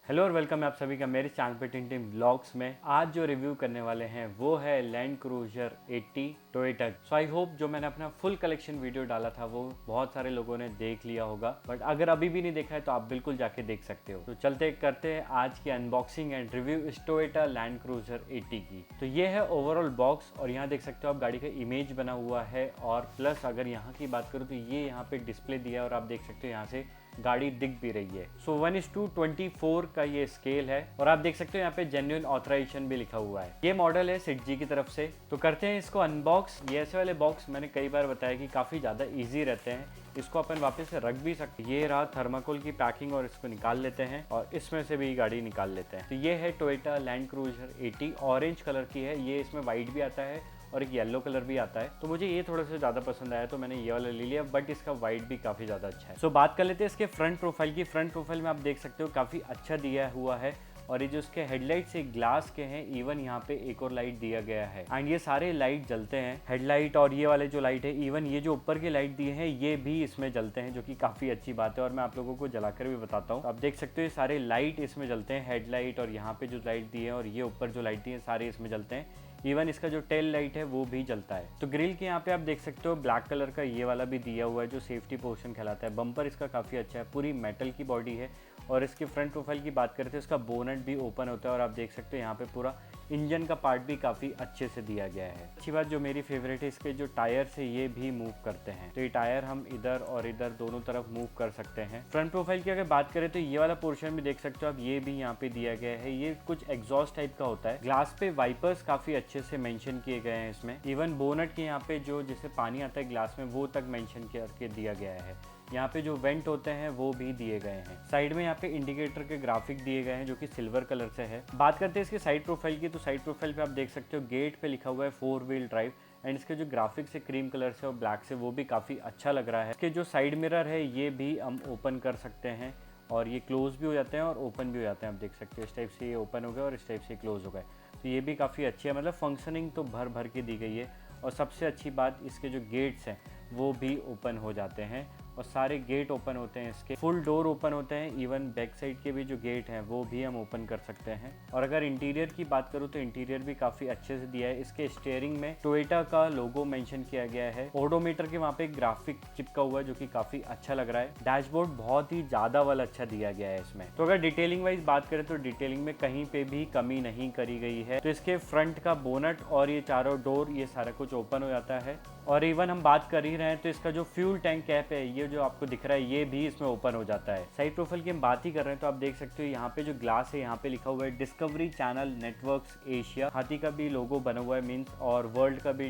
Hello और welcome है आप सभी का मेरे चैनल पे टिन ब्लॉग्स में। आज जो रिव्यू करने वाले हैं वो है land cruiser 80 Toyota. So I hope जो मैंने अपना फुल कलेक्शन वीडियो डाला था वो बहुत सारे लोगों ने देख लिया होगा, बट अगर अभी भी नहीं देखा है तो आप बिल्कुल जाके देख सकते हो। तो चलते करते हैं आज की अनबॉक्सिंग एंड रिव्यू इस टोयोटा लैंड क्रूजर 80 की। तो ये है ओवरऑल बॉक्स और यहाँ देख सकते हो आप गाड़ी का इमेज बना हुआ है, और प्लस अगर यहाँ की बात करूँ तो ये यहाँ पे डिस्प्ले दिया है और आप देख सकते हो यहाँ से गाड़ी दिख भी रही है। सो 1:24 का ये स्केल है और आप देख सकते हो यहाँ पे जेन्युइन ऑथराइजेशन भी लिखा हुआ है। ये मॉडल है सिट जी की तरफ से। तो करते हैं इसको अनबॉक्स। ये ऐसे वाले बॉक्स मैंने कई बार बताया कि काफ़ी ज़्यादा इजी रहते हैं, इसको अपन वापस से रख भी सकते हैं। ये रहा थर्माकोल की पैकिंग और इसको निकाल लेते हैं और इसमें से भी गाड़ी निकाल लेते हैं। तो ये है Toyota land cruiser 80, orange colour की है। ये इसमें वाइट भी आता है और एक येलो कलर भी आता है। तो मुझे ये थोड़ा सा ज़्यादा पसंद आया तो मैंने ये वाला ले लिया, बट इसका वाइट भी काफ़ी ज़्यादा अच्छा है। सो बात कर लेते हैं इसके फ्रंट प्रोफाइल की। फ्रंट प्रोफाइल में आप देख सकते हो काफ़ी अच्छा दिया हुआ है, और ये जो इसके हेडलाइट्स एक ग्लास के हैं, इवन यहाँ पे एक और लाइट दिया गया है एंड ये सारे लाइट जलते हैं, हेडलाइट और ये वाले जो लाइट है, इवन ये जो ऊपर के लाइट दिए हैं ये भी इसमें जलते हैं, जो कि काफ़ी अच्छी बात है और मैं आप लोगों को जलाकर भी बताता हूँ। आप देख सकते हो ये सारे लाइट इसमें जलते हैं, हेडलाइट और यहाँ पे जो लाइट दी है और ये ऊपर जो लाइट दी है सारे इसमें जलते हैं। इवन इसका जो टेल लाइट है वो भी जलता है। तो ग्रिल के यहाँ पे आप देख सकते हो ब्लैक कलर का ये वाला भी दिया हुआ है जो सेफ्टी पोर्शन कहलाता है। बम्पर इसका काफ़ी अच्छा है, पूरी मेटल की बॉडी है। और इसकी फ्रंट प्रोफाइल की बात करते हैं, इसका बोनट भी ओपन होता है और आप देख सकते हो यहाँ पे पूरा इंजन का पार्ट भी काफ़ी अच्छे से दिया गया है। अच्छी बात जो मेरी फेवरेट है, इसके जो टायर है ये भी मूव करते हैं। तो ये टायर हम इधर और इधर दोनों तरफ मूव कर सकते हैं। फ्रंट प्रोफाइल की अगर बात करें तो ये वाला पोर्शन भी देख सकते हो आप, ये भी यहाँ पे दिया गया है। ये कुछ एग्जॉस्ट टाइप का होता है। ग्लास पे वाइपर्स काफ़ी अच्छे से मेंशन किए गए हैं इसमें। इवन बोनट के यहाँ पे जो जैसे पानी आता है ग्लास में वो तक मेंशन करके दिया गया है। यहाँ पे जो वेंट होते हैं वो भी दिए गए हैं। साइड में यहाँ पे इंडिकेटर के ग्राफिक दिए गए हैं जो कि सिल्वर कलर से है। बात करते हैं इसके साइड प्रोफाइल की, तो साइड प्रोफाइल पे आप देख सकते हो गेट पे लिखा हुआ है 4 व्हील ड्राइव एंड इसके जो ग्राफिक्स है क्रीम कलर से और ब्लैक से, वो भी काफ़ी अच्छा लग रहा है। इसके जो साइड मिरर है ये भी हम ओपन कर सकते हैं और ये क्लोज भी हो जाते हैं और ओपन भी हो जाते हैं। आप देख सकते हो इस टाइप से ये ओपन हो गए और इस टाइप से क्लोज हो गए। तो ये भी काफ़ी अच्छी है, मतलब फंक्शनिंग तो भर भर के दी गई है। और सबसे अच्छी बात, इसके जो गेट्स हैं वो भी ओपन हो जाते हैं और सारे गेट ओपन होते हैं, इसके फुल डोर ओपन होते हैं। इवन बैक साइड के भी जो गेट हैं वो भी हम ओपन कर सकते हैं। और अगर इंटीरियर की बात करूँ तो इंटीरियर भी काफ़ी अच्छे से दिया है। इसके स्टीयरिंग में टोयोटा का लोगो मेंशन किया गया है। ओडोमीटर के वहाँ पे ग्राफिक चिपका हुआ है जो कि काफ़ी अच्छा लग रहा है। डैशबोर्ड बहुत ही ज़्यादा वाला अच्छा दिया गया है इसमें। तो अगर डिटेलिंग वाइज बात करें तो डिटेलिंग में कहीं पे भी कमी नहीं करी गई है। तो इसके फ्रंट का बोनट और ये चारों डोर ये सारा कुछ ओपन हो जाता है। और इवन हम बात कर ही रहे हैं तो इसका जो फ्यूल टैंक कैप है ये जो आपको दिख रहा है ये भी इसमें ओपन हो जाता है। साइड प्रोफाइल की हम बात ही कर रहे हैं तो आप देख सकते हो यहाँ पे जो ग्लास है यहाँ पे लिखा हुआ है डिस्कवरी चैनल नेटवर्क्स एशिया। हाथी का भी लोगो बना हुआ है मीन्स, और वर्ल्ड का भी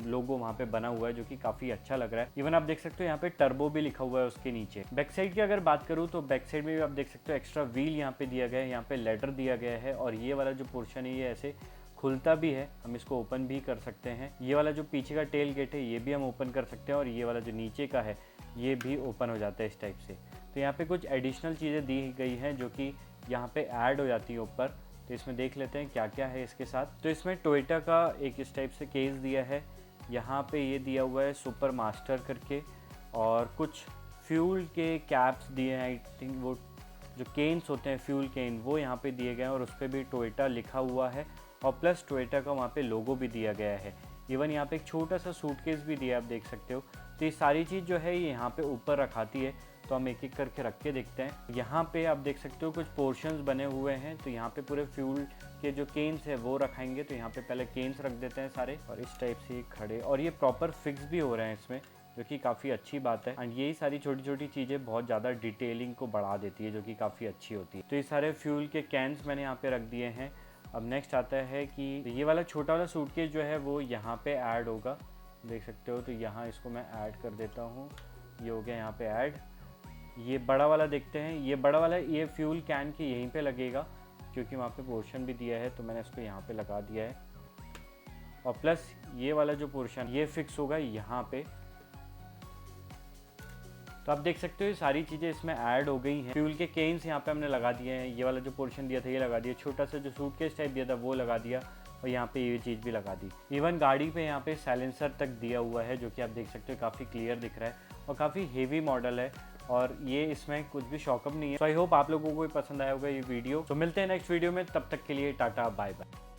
लोगो वहाँ पे बना हुआ है जो कि काफी अच्छा लग रहा है। इवन आप देख सकते हो यहाँ पे टर्बो भी लिखा हुआ है उसके नीचे। बैक साइड की अगर बात करूँ तो बैक साइड में भी आप देख सकते हो एक्स्ट्रा व्हील यहाँ पे दिया गया है, यहाँ पे लेटर दिया गया है और ये वाला जो पोर्शन है ये ऐसे खुलता भी है, हम इसको ओपन भी कर सकते हैं। ये वाला जो पीछे का टेल गेट है ये भी हम ओपन कर सकते हैं और ये वाला जो नीचे का है ये भी ओपन हो जाता है इस टाइप से। तो यहाँ पे कुछ एडिशनल चीज़ें दी गई हैं जो कि यहाँ पे ऐड हो जाती है ऊपर। तो इसमें देख लेते हैं क्या क्या है इसके साथ। तो इसमें टोयोटा का एक इस टाइप से केस दिया है, यहाँ पे ये दिया हुआ है सुपर मास्टर करके, और कुछ फ्यूल के कैप्स दिए हैं। आई थिंक वो जो केन्स होते हैं फ्यूल केन वो यहाँ पे दिए गए हैं और उस पर भी टोयोटा लिखा हुआ है और प्लस टोयोटा का वहाँ पे लोगो भी दिया गया है। इवन यहाँ पे एक छोटा सा सूटकेस भी दिया है, आप देख सकते हो। तो ये सारी चीज़ जो है ये यहाँ पे ऊपर रखाती है, तो हम एक एक करके रख के देखते हैं। यहाँ पे आप देख सकते हो कुछ पोर्शंस बने हुए हैं, तो यहाँ पे पूरे फ्यूल के जो केन्स है वो रखाएंगे। तो यहाँ पे पहले केन्स रख देते हैं सारे और इस टाइप से खड़े, और ये प्रॉपर फिक्स भी हो रहे हैं इसमें, जो कि काफ़ी अच्छी बात है। एंड यही सारी छोटी छोटी चीज़ें बहुत ज़्यादा डिटेलिंग को बढ़ा देती है जो कि काफ़ी अच्छी होती है। तो ये सारे फ्यूल के कैंस मैंने यहाँ पे रख दिए हैं। अब नेक्स्ट आता है कि ये वाला छोटा वाला सूटकेस जो है वो यहाँ पे ऐड होगा, देख सकते हो। तो यहाँ इसको मैं ऐड कर देता हूँ, ये हो गया यहाँ पे ऐड। ये बड़ा वाला देखते हैं, ये बड़ा वाला ये फ्यूल कैन के यहीं पे लगेगा क्योंकि वहाँ पे पोर्शन भी दिया है, तो मैंने इसको यहाँ पे लगा दिया है। और प्लस ये वाला जो पोर्शन ये फिक्स होगा यहाँ पे। तो आप देख सकते हो ये सारी चीज़ें इसमें ऐड हो गई हैं। फ्यूल के केन्स यहाँ पे हमने लगा दिए हैं, ये वाला जो पोर्शन दिया था ये लगा दिया, छोटा सा जो सूटकेस टाइप दिया था वो लगा दिया, और यहाँ पे ये चीज़ भी लगा दी। इवन गाड़ी पे यहाँ पे साइलेंसर तक दिया हुआ है जो कि आप देख सकते हो काफ़ी क्लियर दिख रहा है और काफ़ी हेवी मॉडल है। और ये इसमें कुछ भी शॉकअप नहीं है। सो आई होप आप लोगों को भी पसंद आया होगा ये वीडियो। तो मिलते हैं नेक्स्ट वीडियो में, तब तक के लिए टाटा बाय बाय।